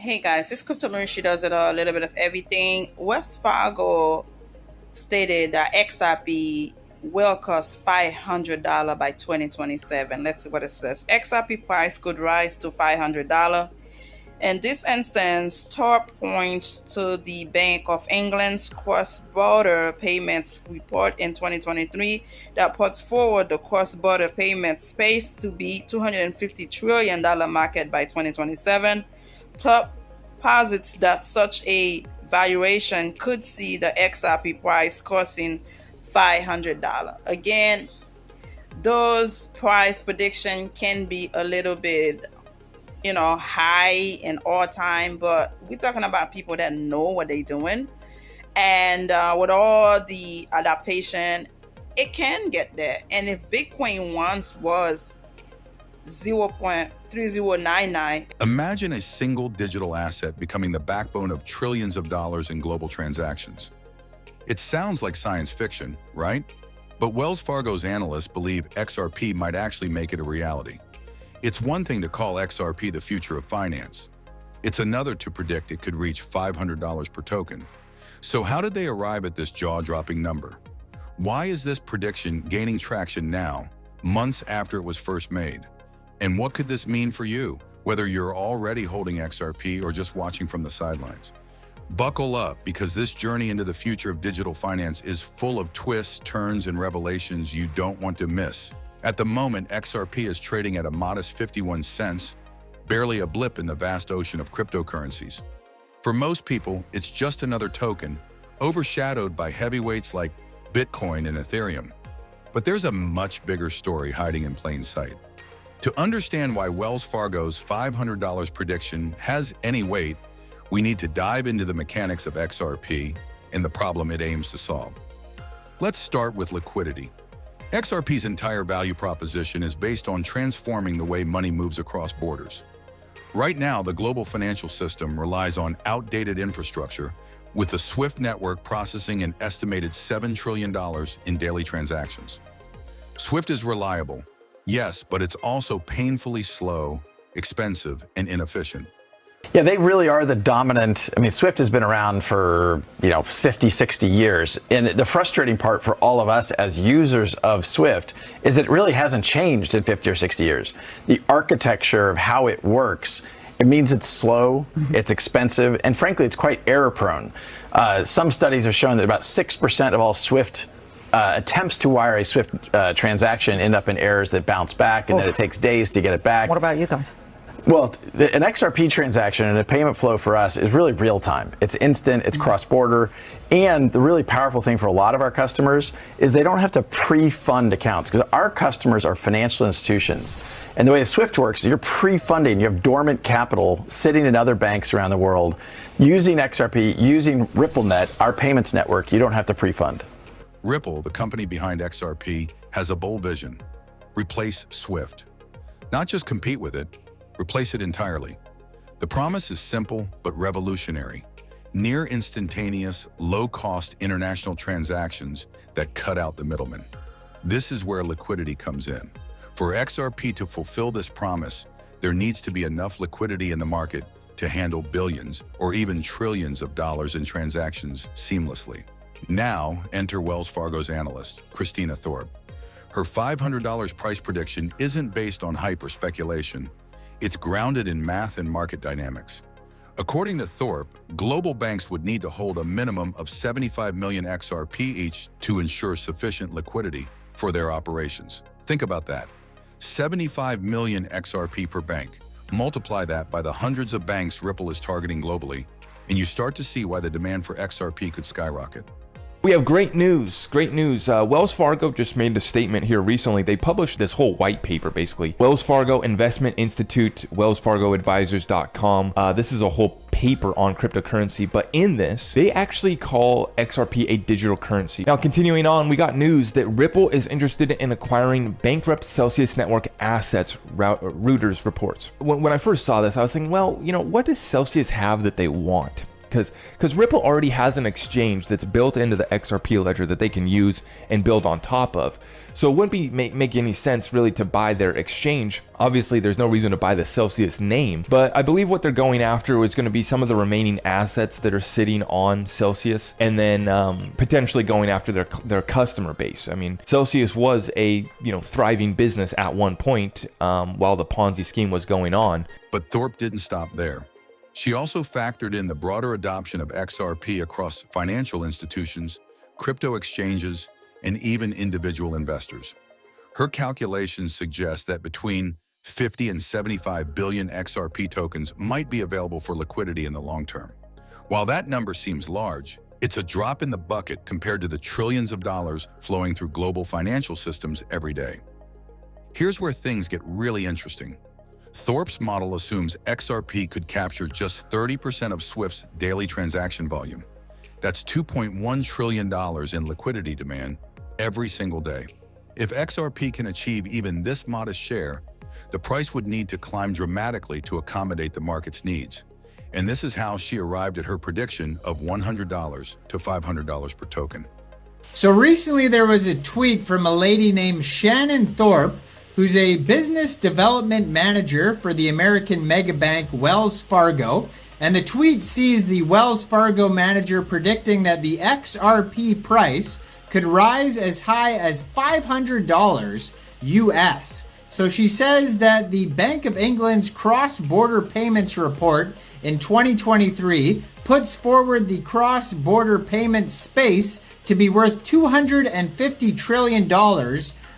Hey guys, this crypto Marie, she does it a little bit of everything. Wells Fargo stated that XRP will cost $500 by 2027. Let's see what it says. XRP price could rise to $500. In this instance, Thorpe points to the Bank of England's cross-border payments report in 2023 that puts forward the cross-border payment space to be $250 trillion market by 2027. Thorpe posits that such a valuation could see the XRP price costing $500. Again, those price prediction can be a little bit high in all time, but we're talking about people that know what they're doing, and with all the adaptation, it can get there. And if Bitcoin once was 0.3099, imagine a single digital asset becoming the backbone of trillions of dollars in global transactions. It sounds like science fiction, right? But Wells Fargo's analysts believe XRP might actually make it a reality. It's one thing to call XRP the future of finance. It's another to predict it could reach $500 per token. So how did they arrive at this jaw-dropping number? Why is this prediction gaining traction now, months after it was first made? And what could this mean for you, whether you're already holding XRP or just watching from the sidelines? Buckle up, because this journey into the future of digital finance is full of twists, turns, and revelations you don't want to miss. At the moment, XRP is trading at a modest 51 cents, barely a blip in the vast ocean of cryptocurrencies. For most people, it's just another token, overshadowed by heavyweights like Bitcoin and Ethereum. But there's a much bigger story hiding in plain sight. To understand why Wells Fargo's $500 prediction has any weight, we need to dive into the mechanics of XRP and the problem it aims to solve. Let's start with liquidity. XRP's entire value proposition is based on transforming the way money moves across borders. Right now, the global financial system relies on outdated infrastructure, with the SWIFT network processing an estimated $7 trillion in daily transactions. SWIFT is reliable, yes, but it's also painfully slow, expensive, and inefficient. Yeah, they really are the dominant. I mean, Swift has been around for, 50, 60 years. And the frustrating part for all of us as users of Swift is that it really hasn't changed in 50 or 60 years. The architecture of how it works, it means it's slow, it's expensive, and frankly, it's quite error prone. Some studies have shown that about 6% of all Swift attempts to wire a Swift transaction end up in errors that bounce back, and then it takes days to get it back. What about you guys? Well, an XRP transaction and a payment flow for us is really real time. It's instant, it's cross-border, and the really powerful thing for a lot of our customers is they don't have to pre-fund accounts, because our customers are financial institutions. And the way the SWIFT works is you're pre-funding, you have dormant capital sitting in other banks around the world. Using XRP, using RippleNet, our payments network, you don't have to pre-fund. Ripple, the company behind XRP, has a bold vision: replace SWIFT. Not just compete with it, replace it entirely. The promise is simple but revolutionary: near instantaneous, low-cost international transactions that cut out the middleman. This is where liquidity comes in. For XRP to fulfill this promise, there needs to be enough liquidity in the market to handle billions or even trillions of dollars in transactions seamlessly. Now, enter Wells Fargo's analyst, Christina Thorpe. Her $500 price prediction isn't based on hype or speculation. It's grounded in math and market dynamics. According to Thorpe, global banks would need to hold a minimum of 75 million XRP each to ensure sufficient liquidity for their operations. Think about that. 75 million XRP per bank. Multiply that by the hundreds of banks Ripple is targeting globally, and you start to see why the demand for XRP could skyrocket. We have great news, Wells Fargo just made a statement here recently. They published this whole white paper, basically. Wells Fargo Investment Institute, wellsfargoadvisors.com. This is a whole paper on cryptocurrency, but in this, they actually call XRP a digital currency. Now, continuing on, we got news that Ripple is interested in acquiring bankrupt Celsius Network assets, Reuters reports. When I first saw this, I was thinking, well, what does Celsius have that they want? because Ripple already has an exchange that's built into the XRP ledger that they can use and build on top of. So it wouldn't be make any sense really to buy their exchange. Obviously, there's no reason to buy the Celsius name, but I believe what they're going after is going to be some of the remaining assets that are sitting on Celsius, and then potentially going after their customer base. I mean, Celsius was a thriving business at one point while the Ponzi scheme was going on. But Thorpe didn't stop there. She also factored in the broader adoption of XRP across financial institutions, crypto exchanges, and even individual investors. Her calculations suggest that between 50 and 75 billion XRP tokens might be available for liquidity in the long term. While that number seems large, it's a drop in the bucket compared to the trillions of dollars flowing through global financial systems every day. Here's where things get really interesting. Thorpe's model assumes XRP could capture just 30% of Swift's daily transaction volume. That's $2.1 trillion in liquidity demand every single day. If XRP can achieve even this modest share, the price would need to climb dramatically to accommodate the market's needs. And this is how she arrived at her prediction of $100 to $500 per token. So recently there was a tweet from a lady named Shannon Thorpe, who's a business development manager for the American mega bank Wells Fargo. And the tweet sees the Wells Fargo manager predicting that the XRP price could rise as high as $500 US. So she says that the Bank of England's cross-border payments report in 2023 puts forward the cross-border payment space to be worth $250 trillion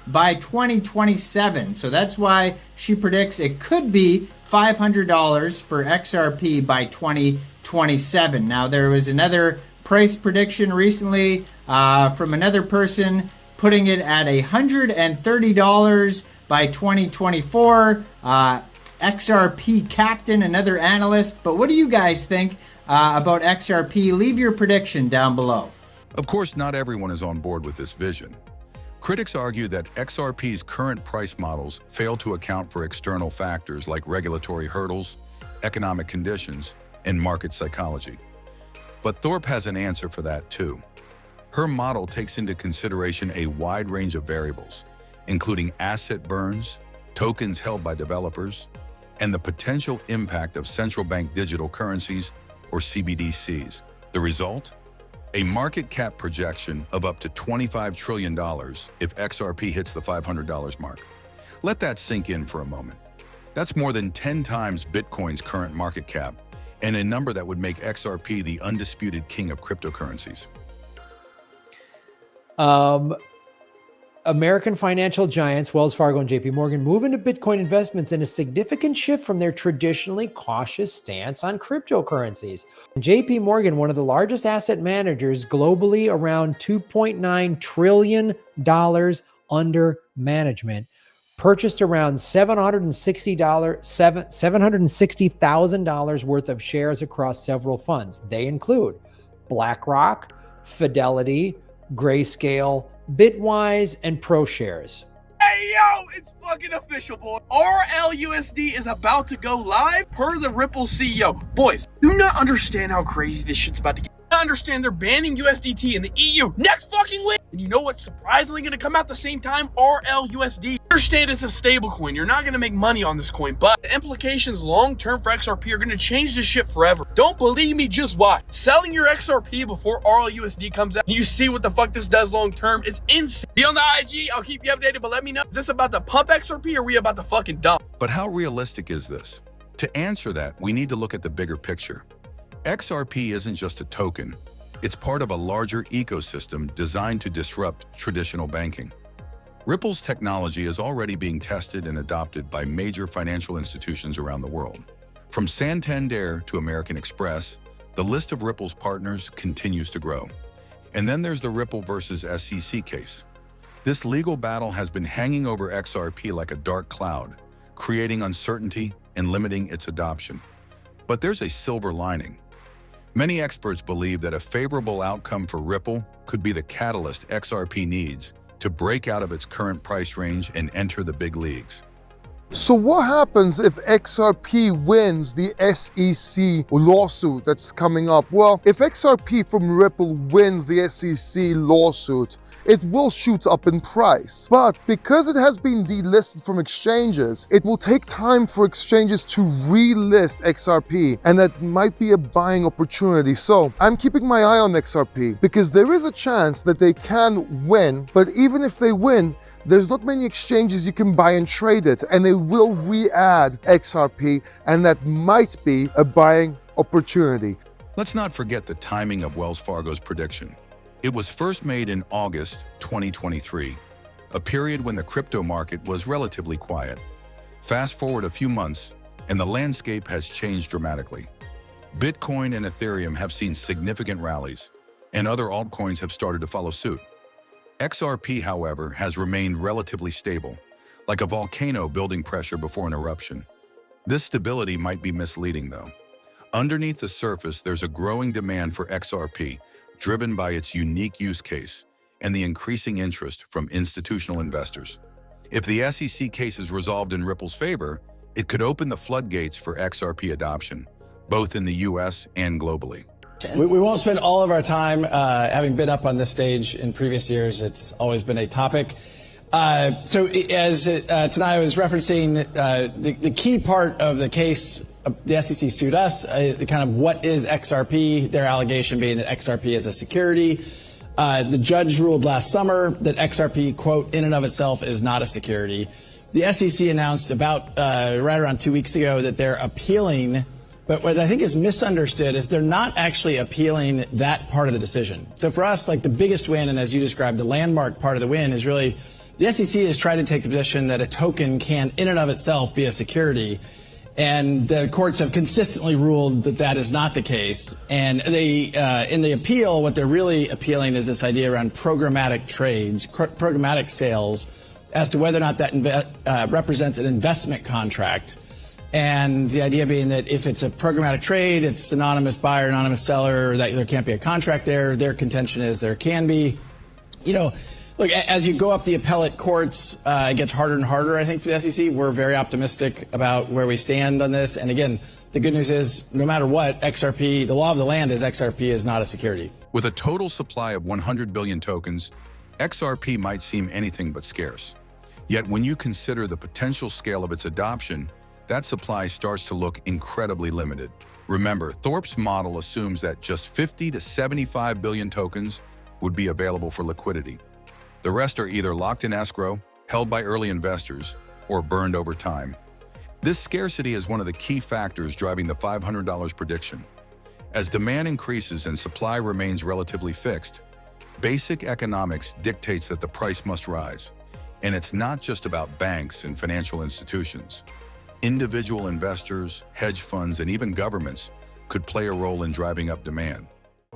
by 2027. So that's why she predicts it could be $500 for XRP by 2027. Now, there was another price prediction recently from another person putting it at $130 by 2024. XRP Captain, another analyst. But what do you guys think about XRP? Leave your prediction down below. Of course, not everyone is on board with this vision. Critics argue that XRP's current price models fail to account for external factors like regulatory hurdles, economic conditions, and market psychology. But Thorpe has an answer for that too. Her model takes into consideration a wide range of variables, including asset burns, tokens held by developers, and the potential impact of central bank digital currencies, or CBDCs. The result? A market cap projection of up to $25 trillion if XRP hits the $500 mark. Let that sink in for a moment. That's more than 10 times Bitcoin's current market cap, and a number that would make XRP the undisputed king of cryptocurrencies. American financial giants Wells Fargo and JP Morgan move into Bitcoin investments in a significant shift from their traditionally cautious stance on cryptocurrencies. JP Morgan, one of the largest asset managers globally, around $2.9 trillion under management, purchased around $760,000 worth of shares across several funds. They include BlackRock, Fidelity, Grayscale, Bitwise, and ProShares. Hey yo, it's fucking official, boy. RLUSD is about to go live per the Ripple CEO. Boys, do not understand how crazy this shit's about to get. I understand they're banning USDT in the EU next fucking week. And you know what's surprisingly going to come out the same time? RLUSD. Understand it's a stable coin. You're not going to make money on this coin, but the implications long-term for XRP are going to change this shit forever. Don't believe me? Just watch. Selling your XRP before RLUSD comes out, and you see what the fuck this does long-term is insane. Be on the IG. I'll keep you updated, but let me know. Is this about to pump XRP or are we about to fucking dump? But how realistic is this? To answer that, we need to look at the bigger picture. XRP isn't just a token. It's part of a larger ecosystem designed to disrupt traditional banking. Ripple's technology is already being tested and adopted by major financial institutions around the world. From Santander to American Express, the list of Ripple's partners continues to grow. And then there's the Ripple versus SEC case. This legal battle has been hanging over XRP like a dark cloud, creating uncertainty and limiting its adoption. But there's a silver lining. Many experts believe that a favorable outcome for Ripple could be the catalyst XRP needs to break out of its current price range and enter the big leagues. So what happens if XRP wins the SEC lawsuit that's coming up? Well, if XRP from Ripple wins the SEC lawsuit, it will shoot up in price. But because it has been delisted from exchanges, it will take time for exchanges to relist XRP, and that might be a buying opportunity. So I'm keeping my eye on XRP because there is a chance that they can win, but even if they win, there's not many exchanges you can buy and trade it, and they will re-add XRP, and that might be a buying opportunity. Let's not forget the timing of Wells Fargo's prediction. It was first made in August 2023, a period when the crypto market was relatively quiet. Fast forward a few months, and the landscape has changed dramatically. Bitcoin and Ethereum have seen significant rallies, and other altcoins have started to follow suit. XRP, however, has remained relatively stable, like a volcano building pressure before an eruption. This stability might be misleading, though. Underneath the surface, there's a growing demand for XRP, driven by its unique use case and the increasing interest from institutional investors. If the SEC case is resolved in Ripple's favor, it could open the floodgates for XRP adoption, both in the US and globally. We won't spend all of our time having been up on this stage in previous years. It's always been a topic. So as tonight I was referencing, the key part of the case, the SEC sued us, kind of what is XRP, their allegation being that XRP is a security. The judge ruled last summer that XRP, quote, in and of itself is not a security. The SEC announced about right around 2 weeks ago that they're appealing. But what I think is misunderstood is they're not actually appealing that part of the decision. So for us, like the biggest win, and as you described, the landmark part of the win is really the SEC is trying to take the position that a token can in and of itself be a security. And the courts have consistently ruled that that is not the case. And they, in the appeal, what they're really appealing is this idea around programmatic trades, programmatic sales, as to whether or not that represents an investment contract. And the idea being that if it's a programmatic trade, it's anonymous buyer, anonymous seller, that there can't be a contract there. Their contention is there can be. You know, look, as you go up the appellate courts, it gets harder and harder, I think, for the SEC. We're very optimistic about where we stand on this. And again, the good news is no matter what, XRP, the law of the land is XRP is not a security. With a total supply of 100 billion tokens, XRP might seem anything but scarce. Yet when you consider the potential scale of its adoption, that supply starts to look incredibly limited. Remember, Thorpe's model assumes that just 50 to 75 billion tokens would be available for liquidity. The rest are either locked in escrow, held by early investors, or burned over time. This scarcity is one of the key factors driving the $500 prediction. As demand increases and supply remains relatively fixed, basic economics dictates that the price must rise. And it's not just about banks and financial institutions. Individual investors, hedge funds, and even governments could play a role in driving up demand.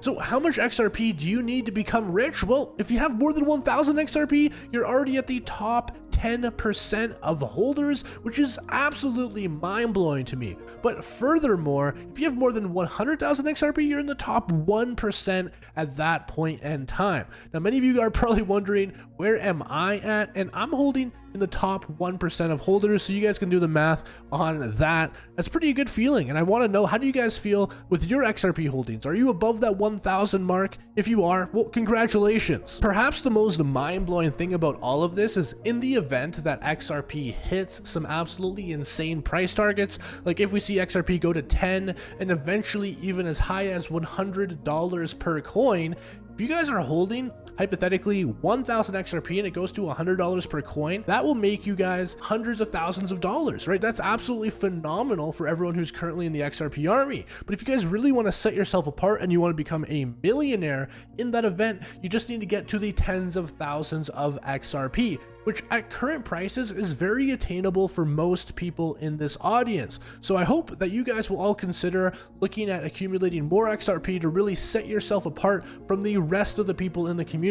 So how much XRP do you need to become rich? Well, if you have more than 1,000 XRP, you're already at the top 10% of holders, which is absolutely mind-blowing to me. But furthermore, if you have more than 100,000 XRP, you're in the top 1% at that point in time. Now, many of you are probably wondering, where am I at? And I'm holding in the top 1% of holders, so you guys can do the math on that. That's pretty good feeling, and I want to know, how do you guys feel with your XRP holdings? Are you above that 1,000 mark? If you are, well, congratulations. Perhaps the most mind-blowing thing about all of this is in the event that XRP hits some absolutely insane price targets, like if we see XRP go to 10 and eventually even as high as $100 per coin, if you guys are holding hypothetically 1,000 XRP and it goes to $100 per coin, that will make you guys hundreds of thousands of dollars, right? That's absolutely phenomenal for everyone who's currently in the XRP army. But if you guys really want to set yourself apart and you want to become a millionaire in that event, you just need to get to the tens of thousands of XRP, which at current prices is very attainable for most people in this audience. So I hope that you guys will all consider looking at accumulating more XRP to really set yourself apart from the rest of the people in the community,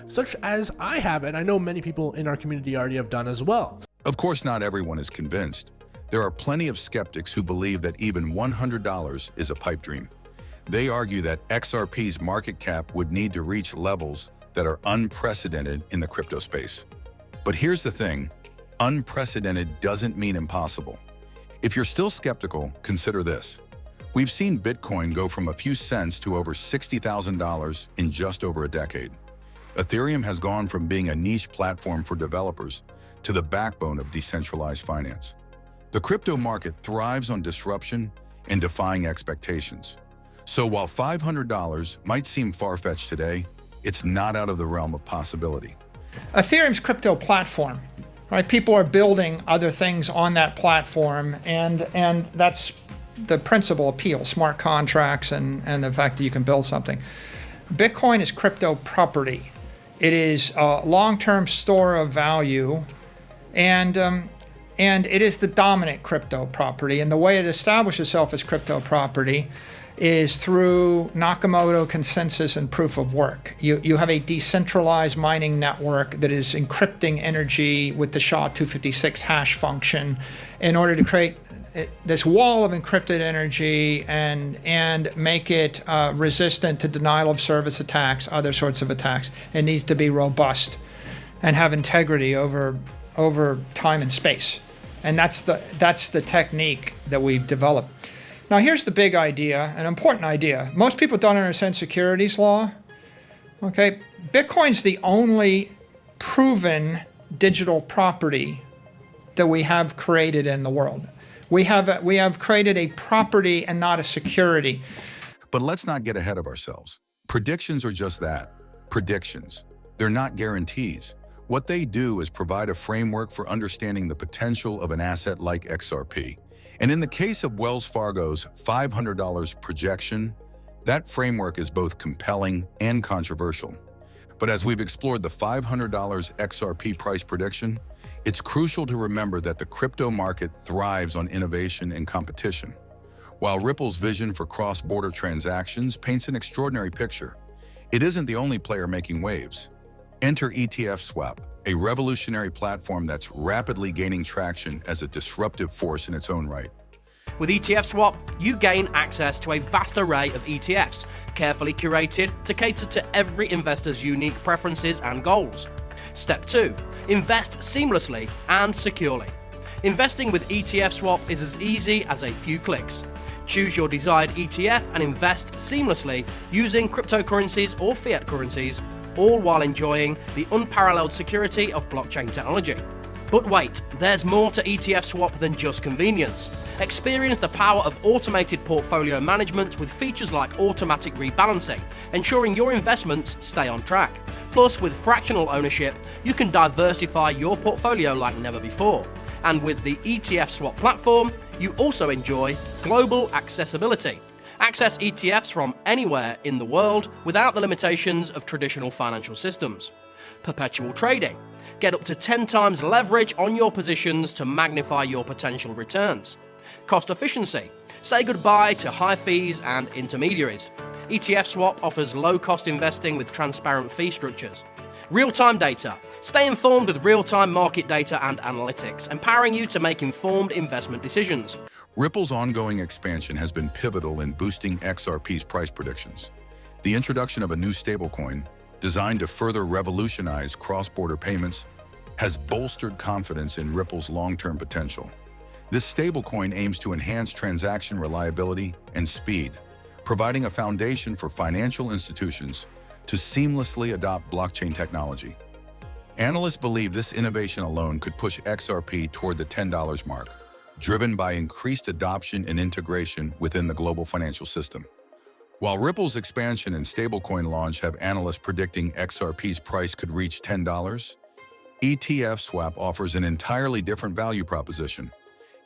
such as I have, and I know many people in our community already have done as well. Of course, not everyone is convinced. There are plenty of skeptics who believe that even $100 is a pipe dream. They argue that XRP's market cap would need to reach levels that are unprecedented in the crypto space. But here's the thing, Unprecedented doesn't mean impossible. If you're still skeptical, consider this. We've seen Bitcoin go from a few cents to over $60,000 in just over a decade. Ethereum has gone from being a niche platform for developers to the backbone of decentralized finance. The crypto market thrives on disruption and defying expectations. So while $500 might seem far-fetched today, it's not out of the realm of possibility. Ethereum's crypto platform, right? People are building other things on that platform, and that's the principal appeal, smart contracts and the fact that you can build something. Bitcoin is crypto property. It is a long-term store of value, and it is the dominant crypto property. And the way it establishes itself as crypto property is through Nakamoto consensus and proof of work. You have a decentralized mining network that is encrypting energy with the SHA-256 hash function in order to create this wall of encrypted energy and make it resistant to denial of service attacks, other sorts of attacks. It needs to be robust and have integrity over time and space. And that's the technique that we've developed. Now here's the big idea, an important idea. Most people don't understand securities law. Okay, Bitcoin's the only proven digital property that we have created in the world. We have created a property and not a security. But let's not get ahead of ourselves. Predictions are just that, predictions. They're not guarantees. What they do is provide a framework for understanding the potential of an asset like XRP. And in the case of Wells Fargo's $500 projection, that framework is both compelling and controversial. But as we've explored the $500 XRP price prediction, it's crucial to remember that the crypto market thrives on innovation and competition. While Ripple's vision for cross-border transactions paints an extraordinary picture, it isn't the only player making waves. Enter ETF Swap, a revolutionary platform that's rapidly gaining traction as a disruptive force in its own right. With ETF Swap, you gain access to a vast array of ETFs, carefully curated to cater to every investor's unique preferences and goals. Step 2. Invest seamlessly and securely. Investing with ETF Swap is as easy as a few clicks. Choose your desired ETF and invest seamlessly using cryptocurrencies or fiat currencies, all while enjoying the unparalleled security of blockchain technology. But wait, there's more to ETF Swap than just convenience. Experience the power of automated portfolio management with features like automatic rebalancing, ensuring your investments stay on track. Plus, with fractional ownership, you can diversify your portfolio like never before. And with the ETF Swap platform, you also enjoy global accessibility. Access ETFs from anywhere in the world without the limitations of traditional financial systems. Perpetual trading. Get up to 10 times leverage on your positions to magnify your potential returns. Cost efficiency. Say goodbye to high fees and intermediaries. ETF Swap offers low-cost investing with transparent fee structures. Real-time data. Stay informed with real-time market data and analytics, empowering you to make informed investment decisions. Ripple's ongoing expansion has been pivotal in boosting XRP's price predictions. The introduction of a new stablecoin, designed to further revolutionize cross-border payments, has bolstered confidence in Ripple's long-term potential. This stablecoin aims to enhance transaction reliability and speed, providing a foundation for financial institutions to seamlessly adopt blockchain technology. Analysts believe this innovation alone could push XRP toward the $10 mark, driven by increased adoption and integration within the global financial system. While Ripple's expansion and stablecoin launch have analysts predicting XRP's price could reach $10, ETF Swap offers an entirely different value proposition.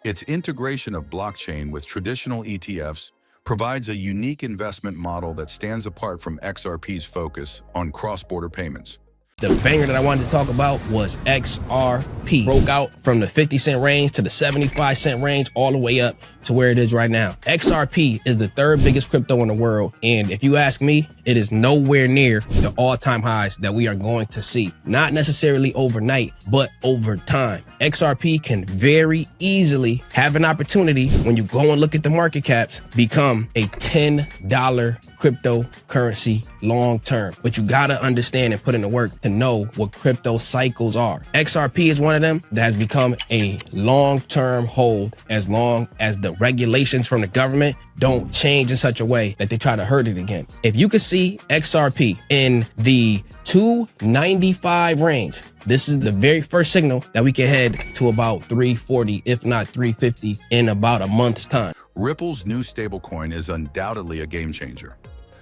Its integration of blockchain with traditional ETFs provides a unique investment model that stands apart from XRP's focus on cross-border payments. The banger that I wanted to talk about was XRP. Broke out from the 50-cent range to the 75-cent range all the way up to where it is right now. XRP is the third biggest crypto in the world. And if you ask me, it is nowhere near the all-time highs that we are going to see. Not necessarily overnight, but over time. XRP can very easily have an opportunity when you go and look at the market caps, become a $10 cryptocurrency long term. But you gotta understand and put in the work to know what crypto cycles are. XRP is one of them that has become a long-term hold as long as the regulations from the government don't change in such a way that they try to hurt it again. If you could see XRP in the 295 range, this is the very first signal that we can head to about 340, if not 350 in about a month's time. Ripple's new stablecoin is undoubtedly a game changer.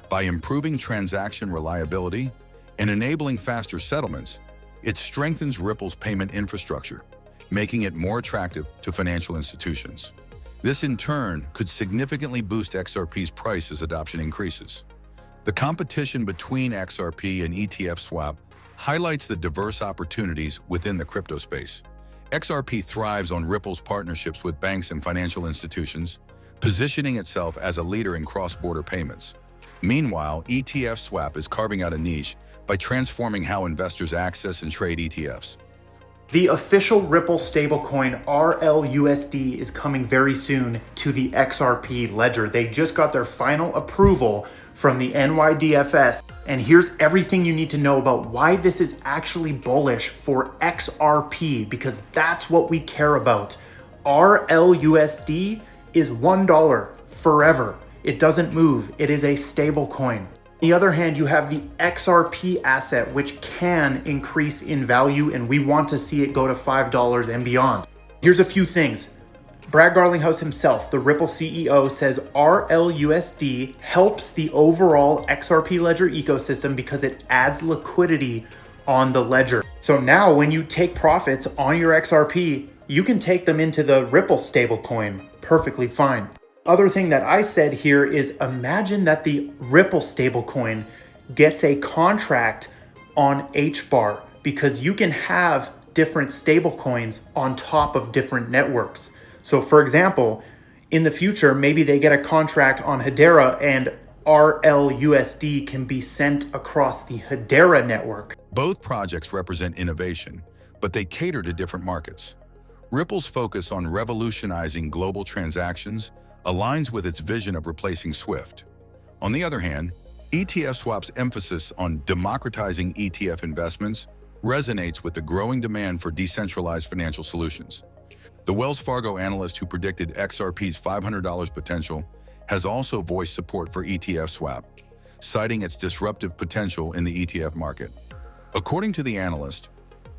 By improving transaction reliability and enabling faster settlements, it strengthens Ripple's payment infrastructure, making it more attractive to financial institutions. This in turn could significantly boost XRP's price as adoption increases. The competition between XRP and ETF swap highlights the diverse opportunities within the crypto space. XRP thrives on Ripple's partnerships with banks and financial institutions, positioning itself as a leader in cross-border payments. Meanwhile, ETF swap is carving out a niche by transforming how investors access and trade ETFs. The official Ripple stablecoin RLUSD is coming very soon to the XRP ledger. They just got their final approval from the NYDFS. And here's everything you need to know about why this is actually bullish for XRP, because that's what we care about. RLUSD is $1 forever. It doesn't move. It is a stable coin. On the other hand, you have the XRP asset, which can increase in value, and we want to see it go to $5 and beyond. Here's a few things. Brad Garlinghouse himself, the Ripple CEO, says RLUSD helps the overall XRP ledger ecosystem because it adds liquidity on the ledger. So now when you take profits on your XRP, you can take them into the Ripple stablecoin perfectly fine. Other thing that I said here is imagine that the Ripple stablecoin gets a contract on HBAR, because you can have different stablecoins on top of different networks. So for example, in the future, maybe they get a contract on Hedera and RLUSD can be sent across the Hedera network. Both projects represent innovation, but they cater to different markets. Ripple's focus on revolutionizing global transactions aligns with its vision of replacing SWIFT. On the other hand, ETF Swap's emphasis on democratizing ETF investments resonates with the growing demand for decentralized financial solutions. The Wells Fargo analyst who predicted XRP's $500 potential has also voiced support for ETF Swap, citing its disruptive potential in the ETF market. According to the analyst,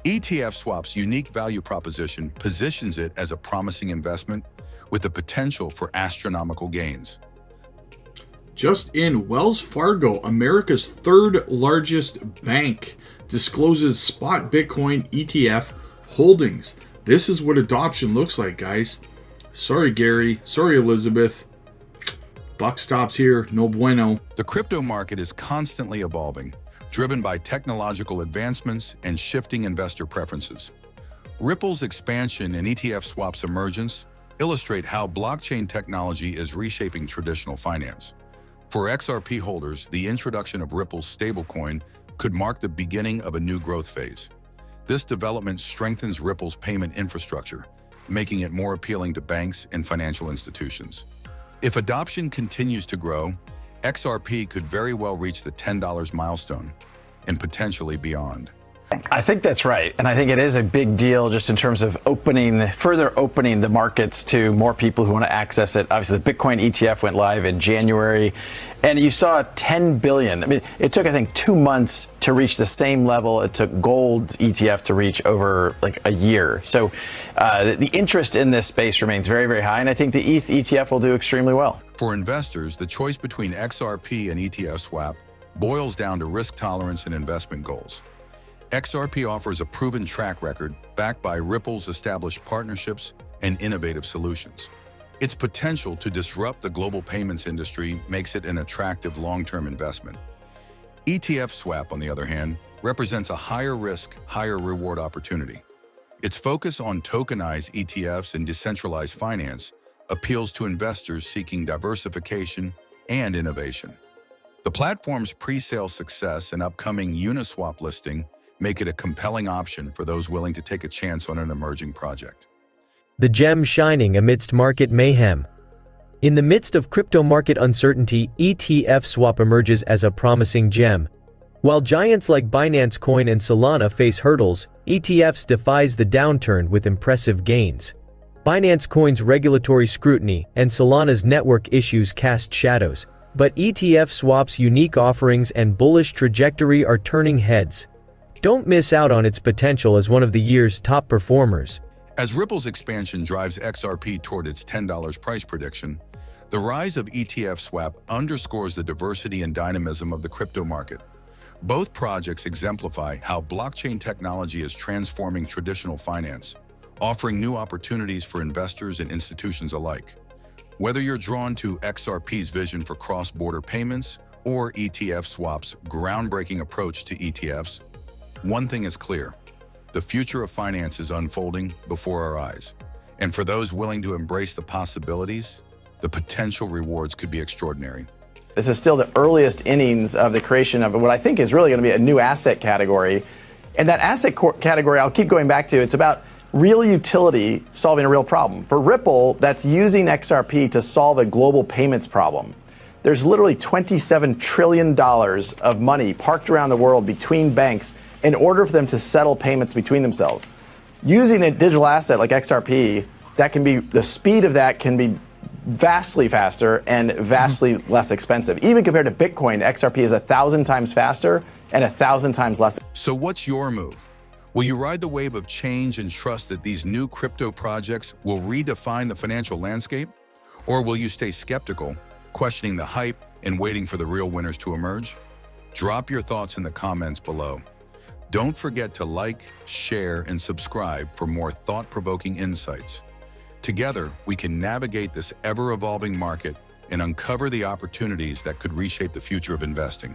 ETF Swap's unique value proposition positions it as a promising investment with the potential for astronomical gains. Just in, Wells Fargo, America's third largest bank, discloses spot Bitcoin ETF holdings. This is what adoption looks like, guys. Sorry, Gary. Sorry, Elizabeth. Buck stops here. No bueno. The crypto market is constantly evolving, driven by technological advancements and shifting investor preferences. Ripple's expansion and ETF Swap's emergence illustrate how blockchain technology is reshaping traditional finance. For XRP holders, the introduction of Ripple's stablecoin could mark the beginning of a new growth phase. This development strengthens Ripple's payment infrastructure, making it more appealing to banks and financial institutions. If adoption continues to grow, XRP could very well reach the $10 milestone and potentially beyond. I think that's right. And I think it is a big deal just in terms of further opening the markets to more people who want to access it. Obviously, the Bitcoin ETF went live in January, and you saw 10 billion. I mean, it took, I think, 2 months to reach the same level it took gold's ETF to reach over like a year. So the interest in this space remains very, very high. And I think the ETH ETF will do extremely well. For investors, the choice between XRP and ETF Swap boils down to risk tolerance and investment goals. XRP offers a proven track record backed by Ripple's established partnerships and innovative solutions. Its potential to disrupt the global payments industry makes it an attractive long-term investment. ETF Swap, on the other hand, represents a higher risk, higher reward opportunity. Its focus on tokenized ETFs and decentralized finance appeals to investors seeking diversification and innovation. The platform's pre-sale success and upcoming Uniswap listing make it a compelling option for those willing to take a chance on an emerging project. The gem shining amidst market mayhem. In the midst of crypto market uncertainty, ETF swap emerges as a promising gem. While giants like Binance Coin and Solana face hurdles, ETFs defies the downturn with impressive gains. Binance Coin's regulatory scrutiny and Solana's network issues cast shadows, but ETF swaps' unique offerings and bullish trajectory are turning heads. Don't miss out on its potential as one of the year's top performers. As Ripple's expansion drives XRP toward its $10 price prediction, the rise of ETF swap underscores the diversity and dynamism of the crypto market. Both projects exemplify how blockchain technology is transforming traditional finance, offering new opportunities for investors and institutions alike. Whether you're drawn to XRP's vision for cross-border payments or ETF swap's groundbreaking approach to ETFs, one thing is clear: the future of finance is unfolding before our eyes. And for those willing to embrace the possibilities, the potential rewards could be extraordinary. This is still the earliest innings of the creation of what I think is really going to be a new asset category. And that asset category, I'll keep going back to, it's about real utility solving a real problem. For Ripple, that's using XRP to solve a global payments problem. There's literally $27 trillion of money parked around the world between banks in order for them to settle payments between themselves. Using a digital asset like XRP, that can be, the speed of that can be vastly faster and vastly less expensive. Even compared to Bitcoin, XRP is 1,000 times faster and 1,000 times less. So what's your move? Will you ride the wave of change and trust that these new crypto projects will redefine the financial landscape? Or will you stay skeptical, questioning the hype and waiting for the real winners to emerge? Drop your thoughts in the comments below. Don't forget to like, share, and subscribe for more thought-provoking insights. Together, we can navigate this ever-evolving market and uncover the opportunities that could reshape the future of investing.